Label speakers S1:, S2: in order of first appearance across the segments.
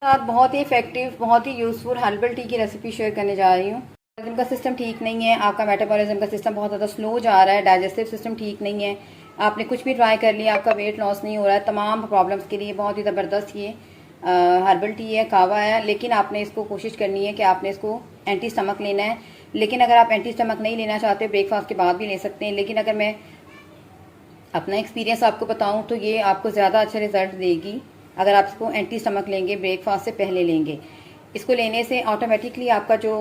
S1: साथ बहुत ही इफेक्टिव, बहुत ही यूज़फुल हर्बल टी की रेसिपी शेयर करने जा रही हूँ। मेटाबॉलिज्म का सिस्टम ठीक नहीं है, आपका मेटाबॉलिज्म का सिस्टम बहुत ज़्यादा स्लो जा रहा है, डाइजेस्टिव सिस्टम ठीक नहीं है, आपने कुछ भी ट्राई कर लिया, आपका वेट लॉस नहीं हो रहा है, तमाम प्रॉब्लम्स के लिए बहुत ही ज़बरदस्त ये हर्बल टी है, कावा है। लेकिन आपने इसको कोशिश करनी है कि आपने इसको एंटी स्टमक लेना है। लेकिन अगर आप एंटी स्टमक नहीं लेना चाहते, ब्रेकफास्ट के बाद भी ले सकते हैं। लेकिन अगर मैं अपना एक्सपीरियंस आपको बताऊं तो ये आपको ज़्यादा अच्छा रिजल्ट देगी अगर आप इसको एंटी स्टमक लेंगे, ब्रेकफास्ट से पहले लेंगे। इसको लेने से ऑटोमेटिकली आपका जो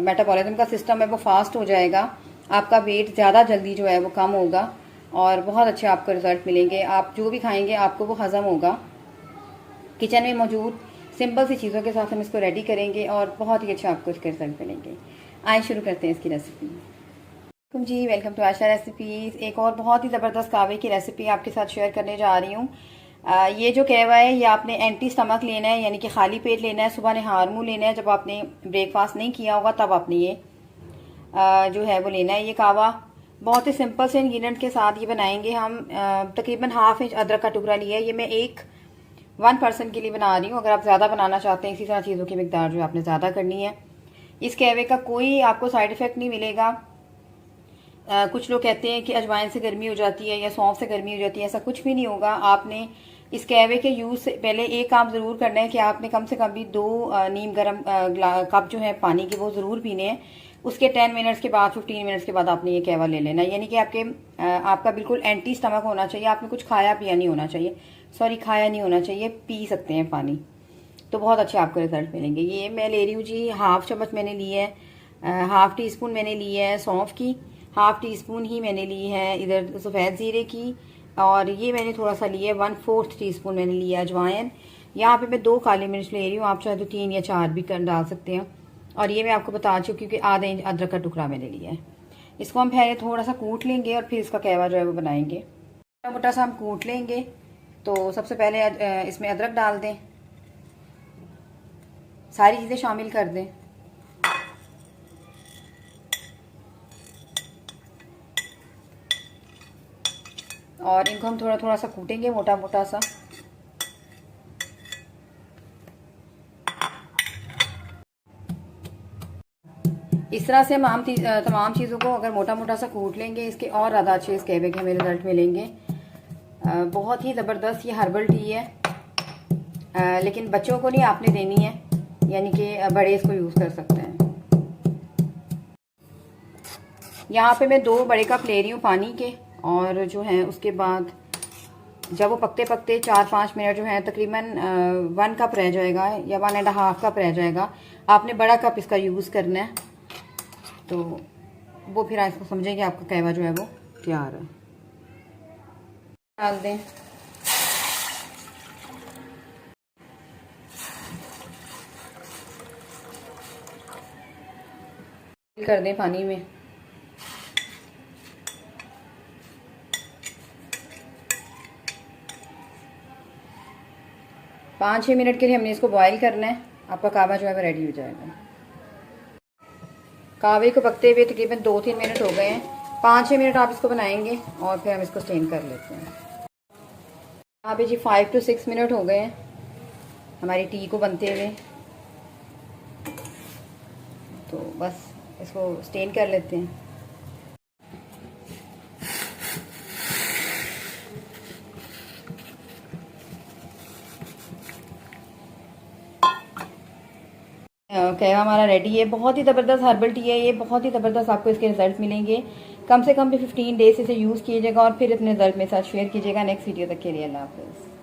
S1: मेटाबॉलिज्म का सिस्टम है वो फास्ट हो जाएगा, आपका वेट ज़्यादा जल्दी जो है वो कम होगा और बहुत अच्छे आपको रिजल्ट मिलेंगे। आप जो भी खाएंगे आपको वो हज़म होगा। किचन में मौजूद सिंपल सी चीज़ों के साथ हम इसको रेडी करेंगे और बहुत ही अच्छा आपको इसके रिजल्ट मिलेंगे। आइए शुरू करते हैं इसकी रेसिपी। जी, वेलकम टू आशा रेसिपीज़। एक और बहुत ही ज़बरदस्त कावे की रेसिपी आपके साथ शेयर करने जा रही हूँ। ये जो कहवा है ये आपने एंटी स्टमक लेना है, यानी कि खाली पेट लेना है। सुबह नहार मुँह लेना है, जब आपने ब्रेकफास्ट नहीं किया होगा तब आपने ये जो है वो लेना है। ये कावा बहुत ही सिंपल से इंग्रेडिएंट के साथ ये बनाएंगे हम। तकरीबन हाफ इंच अदरक का टुकड़ा लिया है। ये मैं 1 पर्सन के लिए बना रही हूँ। अगर आप ज़्यादा बनाना चाहते हैं, इसी तरह चीज़ों की मिकदार जो आपने ज़्यादा करनी है। इस कहवे का कोई आपको साइड इफ़ेक्ट नहीं मिलेगा। कुछ लोग कहते हैं कि अजवाइन से गर्मी हो जाती है या सौंफ से गर्मी हो जाती है, ऐसा कुछ भी नहीं होगा। आपने इस कहवे के यूज़ से पहले एक काम ज़रूर करना है कि आपने कम से कम भी 2 नीम गर्म कप जो है पानी के वो ज़रूर पीने हैं। उसके 10 मिनट्स के बाद, 15 मिनट्स के बाद आपने ये कहवा ले लेना, यानी कि आपका बिल्कुल एंटी स्टमक होना चाहिए। आपने कुछ खाया पिया नहीं होना चाहिए, खाया नहीं होना चाहिए, पी सकते हैं पानी, तो बहुत अच्छे आपको रिजल्ट मिलेंगे। ये मैं ले रही हूँ जी, हाफ चम्मच मैंने ली है, हाफ टी स्पून मैंने ली है सौंफ की, हाफ टी स्पून ही मैंने ली है इधर सफ़ेद ज़ीरे की, और ये मैंने थोड़ा सा लिया है 1/4 टीस्पून मैंने लिया अजवाइन। यहाँ पे मैं 2 काली मिर्च ले रही हूँ, आप चाहे तो 3 या 4 भी डाल सकते हैं। और ये मैं आपको बता चुकी हूँ कि आधा इंच अदरक का टुकड़ा मैंने लिया है। इसको हम पहले थोड़ा सा कूट लेंगे और फिर इसका कहवा जो है वो बनाएंगे। छोटा मोटा सा हम कूट लेंगे। तो सबसे पहले इसमें अदरक डाल दें, सारी चीज़ें शामिल कर दें। और इनको हम थोड़ा थोड़ा सा कूटेंगे, मोटा मोटा सा। इस तरह से हम तमाम चीज़ों को अगर मोटा मोटा सा कूट लेंगे, इसके और ज़्यादा अच्छे इस कहवे के हमें रिजल्ट मिलेंगे। बहुत ही ज़बरदस्त ये हर्बल टी है। लेकिन बच्चों को नहीं आपने देनी है, यानी कि बड़े इसको यूज़ कर सकते हैं। यहाँ पे मैं 2 बड़े कप ले रही हूँ पानी के, और जो है उसके बाद जब वो पकते पकते 4-5 मिनट जो है तकरीबन 1 कप रह जाएगा या 1.5 कप रह जाएगा। आपने बड़ा कप इसका यूज़ करना है, तो वो फिर इसको समझेंगे आपका कहवा जो है वो तैयार है। डाल दें, कर दें पानी में। पाँच 6 मिनट के लिए हमने इसको बॉईल करना है। आपका कावा जो है वो रेडी हो जाएगा। कावे को पकते हुए तकरीबन 2-3 मिनट हो गए हैं। 5-6 मिनट आप इसको बनाएंगे और फिर हम इसको स्टेन कर लेते हैं। यहाँ पे जी 5 to 6 मिनट हो गए हैं हमारी टी को बनते हुए, तो बस इसको स्टेन कर लेते हैं। कहवा हमारा रेडी है। बहुत ही ज़बरदस्त हर्बल टी है ये, बहुत ही ज़बरदस्त आपको इसके रिजल्ट मिलेंगे। कम से कम भी 15 डेज इसे यूज़ कीजिएगा और फिर अपने रिजल्ट मेरे साथ शेयर कीजिएगा। नेक्स्ट वीडियो तक के लिए अल्लाह हाफ़िज़।